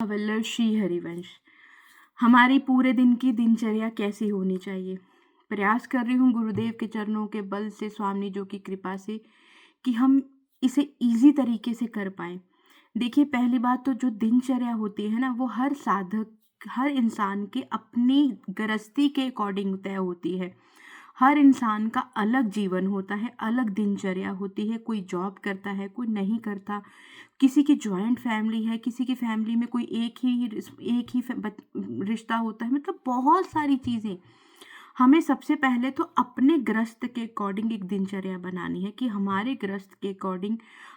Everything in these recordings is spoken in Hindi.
हवल्लर श्री हरिवंश। हमारी पूरे दिन की दिनचर्या कैसी होनी चाहिए? प्रयास कर रही हूँ गुरुदेव के चरणों के बल से, स्वामी जी की कृपा से, कि हम इसे इजी तरीके से कर पाए। देखिए, पहली बात तो जो दिनचर्या होती है ना, वो हर साधक, हर इंसान के अपनी गृहस्थी के अकॉर्डिंग तय होती है। हर इंसान का अलग जीवन होता है, अलग दिनचर्या होती है। कोई जॉब करता है, कोई नहीं करता। किसी की जॉइंट फैमिली है, किसी की फैमिली में कोई रिश्ता होता है। मतलब बहुत सारी चीज़ें। हमें सबसे पहले तो अपने ग्रस्त के अकॉर्डिंग एक दिनचर्या बनानी है कि हमारे ग्रस्त के अकॉर्डिंग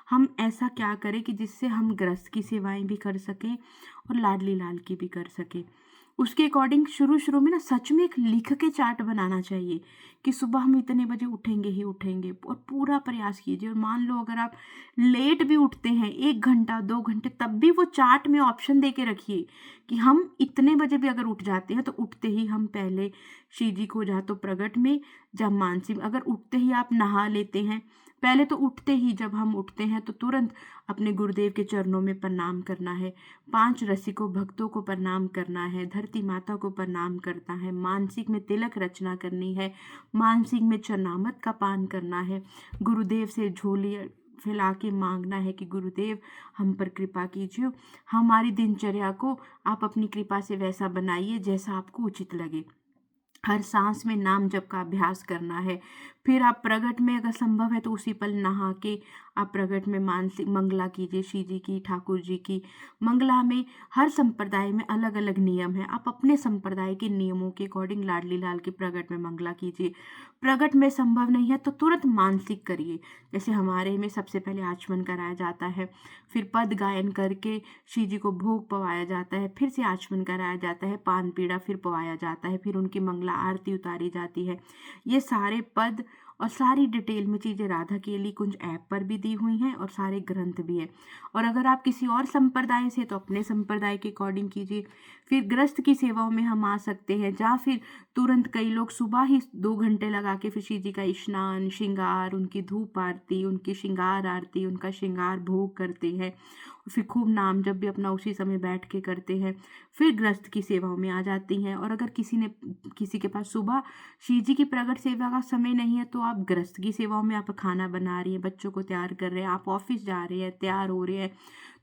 हम ऐसा क्या करें कि जिससे हम ग्रस्त की सेवाएं भी कर सकें और लाडली लाल की भी कर सकें। उसके अकॉर्डिंग शुरू शुरू में ना सच में एक लिख के चार्ट बनाना चाहिए कि सुबह हम इतने बजे उठेंगे ही उठेंगे, और पूरा प्रयास कीजिए। और मान लो अगर आप लेट भी उठते हैं 1 घंटा 2 घंटे, तब भी वो चार्ट में ऑप्शन दे के रखिए कि हम इतने बजे भी अगर उठ जाते हैं तो उठते ही हम पहले शिव जी को या तो प्रगट में, जब मानसी, अगर उठते ही आप नहा लेते हैं, पहले तो उठते ही जब हम उठते हैं तो तुरंत अपने गुरुदेव के चरणों में प्रणाम करना है। 5 रसिकों भक्तों को प्रणाम करना है, धरती माता को प्रणाम करना है, मानसिक में तिलक रचना करनी है, मानसिक में चरणामृत का पान करना है, गुरुदेव से झोली फैला के मांगना है कि गुरुदेव हम पर कृपा कीजिए। हमारी दिनचर्या को आप अपनी कृपा से वैसा बनाइए जैसा आपको उचित लगे। हर सांस में नाम जप का अभ्यास करना है। फिर आप प्रगट में अगर संभव है तो उसी पल नहा के आप प्रगट में मानसिक मंगला कीजिए, श्री जी की, ठाकुर जी की। मंगला में हर संप्रदाय में अलग अलग नियम है, आप अपने संप्रदाय के नियमों के अकॉर्डिंग लाडली लाल के प्रगट में मंगला कीजिए। प्रगट में संभव नहीं है तो तुरंत मानसिक करिए। जैसे हमारे में सबसे पहले आचमन कराया जाता है, फिर पद गायन करके श्री जी को भोग पवाया जाता है, फिर से आचमन कराया जाता है, पान पीड़ा फिर पवाया जाता है, फिर उनकी मंगला आरती उतारी जाती है। ये सारे पद और सारी डिटेल में चीज़ें राधा केली कुंज ऐप पर भी दी हुई हैं और सारे ग्रंथ भी है। और अगर आप किसी और संप्रदाय से तो अपने संप्रदाय के अकॉर्डिंग कीजिए। फिर ग्रस्त की सेवाओं में हम आ सकते हैं, या फिर तुरंत कई लोग सुबह ही 2 घंटे लगा के फिर श्री जी का स्नान, श्रृंगार, उनकी धूप आरती, उनकी श्रृंगार आरती, उनका श्रृंगार भोग करते हैं। फिर खूब नाम जब भी अपना उसी समय बैठ के करते हैं। फिर ग्रस्त की सेवाओं में आ जाती हैं। और अगर किसी के पास सुबह श्री जी की प्रगट सेवा का समय नहीं है तो आप ग्रस्त की सेवाओं में, आप खाना बना रही हैं, बच्चों को तैयार कर रहे हैं, आप ऑफिस जा रहे हैं, तैयार हो रहे हैं,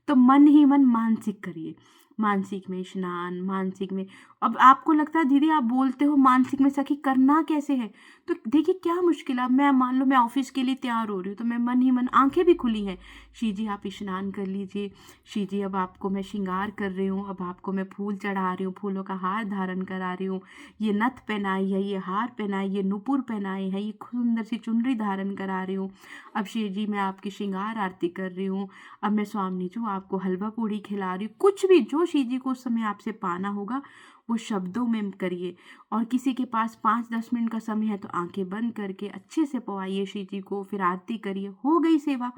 तो मन ही मन मानसिक करिए। मानसिक में स्नान, मानसिक में, अब आपको लगता है दीदी आप बोलते हो मानसिक में सखी करना कैसे है, तो देखिए क्या मुश्किल है। अब मैं मान लो मैं ऑफिस के लिए तैयार हो रही हूँ तो मैं मन ही मन, आंखें भी खुली हैं, श्री जी आप स्नान कर लीजिए, श्री जी अब आपको मैं श्रृंगार कर रही हूँ, अब आपको मैं फूल चढ़ा रही हूँ, फूलों का हार धारण करा रही हूँ, ये नथ पहनाई है, ये हार पहनाई, ये नुपुर पहनाई है, ये सुंदर सी चुनरी धारण करा रही हूँ। अब श्री जी मैं आपकी श्रृंगार आरती कर रही हूँ, अब मैं स्वामी जी आपको हलवा पूड़ी खिला रही हूँ। कुछ भी जो श्री जी को उस समय आपसे पाना होगा वो शब्दों में करिए। और किसी के पास 5-10 मिनट का समय है तो आंखें बंद करके अच्छे से पवाइए श्री जी को, फिर आरती करिए, हो गई सेवा।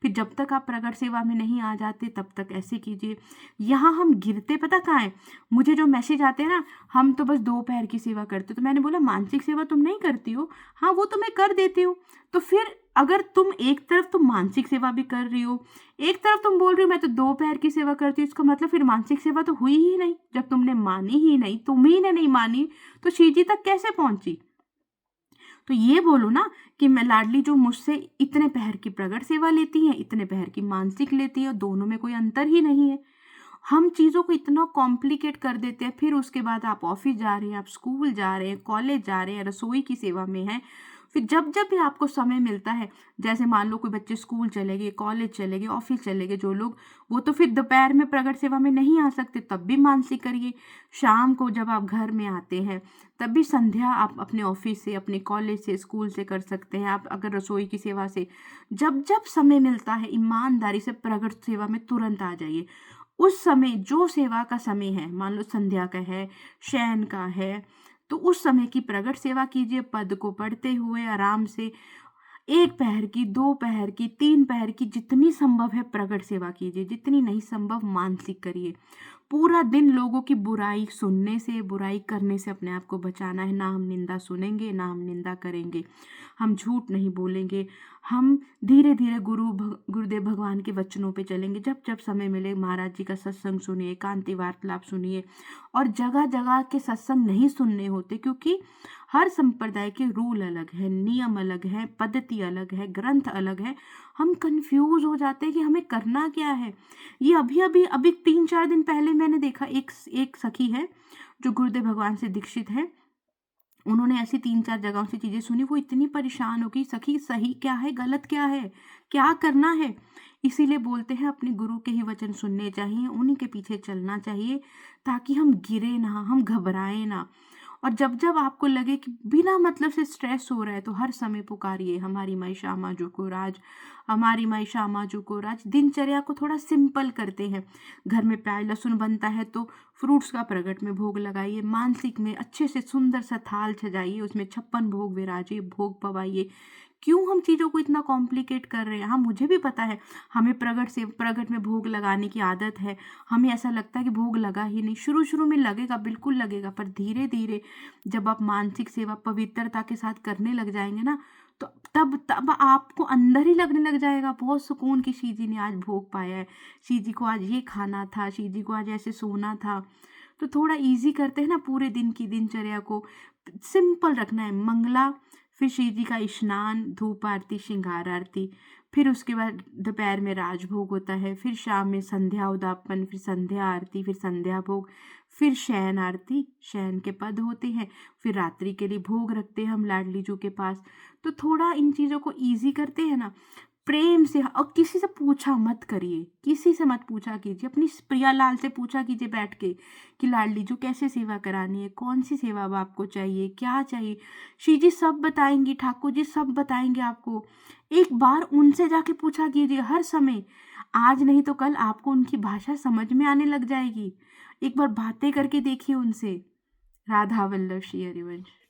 फिर जब तक आप प्रगट सेवा में नहीं आ जाते तब तक ऐसे कीजिए। यहाँ हम गिरते पता कहाँ है, मुझे जो मैसेज आते हैं ना, हम तो बस दोपहर की सेवा करते हो। तो मैंने बोला मानसिक सेवा तुम नहीं करती हो? हाँ वो तो मैं कर देती हूँ। तो फिर अगर तुम एक तरफ तुम मानसिक सेवा भी कर रही हो, एक तरफ तुम बोल रही हो मैं तो दोपहर की सेवा करती हूँ, इसका मतलब फिर मानसिक सेवा तो हुई ही नहीं। जब तुमने मानी ही नहीं, तुम्ही ने नहीं मानी, तो श्री जी तक कैसे पहुंची? तो ये बोलो ना कि मैं लाडली जो मुझसे इतने पहर की प्रगट सेवा लेती है, इतने पहर की मानसिक लेती है, दोनों में कोई अंतर ही नहीं है। हम चीज़ों को इतना कॉम्प्लिकेट कर देते हैं। फिर उसके बाद आप ऑफिस जा रहे हैं, आप स्कूल जा रहे हैं, कॉलेज जा रहे हैं, रसोई की सेवा में हैं। फिर जब जब भी आपको समय मिलता है, जैसे मान लो कोई बच्चे स्कूल चले गए, कॉलेज चले गए, ऑफिस चले गए जो लोग, वो तो फिर दोपहर में प्रगट सेवा में नहीं आ सकते, तब भी मानसिक करिए। शाम को जब आप घर में आते हैं तब भी संध्या आप अपने ऑफिस से, अपने कॉलेज से, स्कूल से कर सकते हैं। आप अगर रसोई की सेवा से, जब जब समय मिलता है ईमानदारी से प्रगट सेवा में तुरंत आ जाइए। उस समय जो सेवा का समय है, मान लो संध्या का है, शयन का है, तो उस समय की प्रगट सेवा कीजिए, पद को पढ़ते हुए आराम से। 1 पहर की, 2 पहर की, 3 पहर की, जितनी संभव है प्रगट सेवा कीजिए, जितनी नहीं संभव मानसिक करिए। पूरा दिन लोगों की बुराई सुनने से, बुराई करने से अपने आप को बचाना है। ना हम निंदा सुनेंगे, ना हम निंदा करेंगे, हम झूठ नहीं बोलेंगे, हम धीरे धीरे गुरुदेव भगवान के वचनों पे चलेंगे। जब जब समय मिले महाराज जी का सत्संग सुनिए, एकांती वार्तालाप सुनिए। और जगह जगह के सत्संग नहीं सुनने होते, क्योंकि हर संप्रदाय के रूल अलग है, नियम अलग है, पद्धति अलग है, ग्रंथ अलग है। हम कंफ्यूज हो जाते हैं कि हमें करना क्या है। ये अभी अभी अभी 3-4 दिन पहले मैंने देखा, एक सखी है जो गुरुदेव भगवान से दीक्षित है। उन्होंने ऐसी 3-4 जगहों से चीज़ें सुनी, वो इतनी परेशान हो गई, सखी सही क्या है, गलत क्या है, क्या करना है। इसीलिए बोलते हैं अपने गुरु के ही वचन सुनने चाहिए, उन्हीं के पीछे चलना चाहिए, ताकि हम गिरे ना, हम घबराएं ना। और जब जब आपको लगे कि बिना मतलब से स्ट्रेस हो रहा है, तो हर समय पुकारिए, हमारी माई श्यामा जो को राज, हमारी माई श्यामा जो को राज। दिनचर्या को थोड़ा सिंपल करते हैं। घर में प्याज लहसुन बनता है तो फ्रूट्स का प्रगट में भोग लगाइए। मानसिक में अच्छे से सुंदर सा थाल सजाइए, उसमें 56 भोग विराजिए, भोग पवाइए। क्यों हम चीज़ों को इतना कॉम्प्लिकेट कर रहे हैं? हाँ, मुझे भी पता है, हमें प्रगट में भोग लगाने की आदत है। हमें ऐसा लगता है कि भोग लगा ही नहीं। शुरू शुरू में लगेगा, बिल्कुल लगेगा, पर धीरे धीरे जब आप मानसिक सेवा पवित्रता के साथ करने लग जाएंगे ना, तो तब तब आपको अंदर ही लगने लग जाएगा बहुत सुकून की शिव जी ने आज भोग पाया है, शिव जी को आज ये खाना था, शिव जी को आज ऐसे सोना था। तो थोड़ा इजी करते हैं ना, पूरे दिन की दिनचर्या को सिंपल रखना है। मंगला, फिर शिव जी का स्नान, धूप आरती, श्रृंगार आरती, फिर उसके बाद दोपहर में राजभोग होता है, फिर शाम में संध्या उद्यापन, फिर संध्या आरती, फिर संध्या भोग, फिर शयन आरती, शयन के पद होते हैं, फिर रात्रि के लिए भोग रखते हैं हम लाडली जू के पास। तो थोड़ा इन चीज़ों को इजी करते हैं ना, प्रेम से। और किसी से पूछा मत करिए, किसी से मत पूछा कीजिए, अपनी प्रियालाल से पूछा कीजिए बैठ के कि लाडली जो कैसे सेवा करानी है, कौन सी सेवा अब आपको चाहिए, क्या चाहिए। श्री जी सब बताएंगी, ठाकुर जी सब बताएंगे आपको। एक बार उनसे जाके पूछा कीजिए हर समय। आज नहीं तो कल आपको उनकी भाषा समझ में आने लग जाएगी। एक बार बातें करके देखिए उनसे। राधा वल्लभ श्री हरिवंश।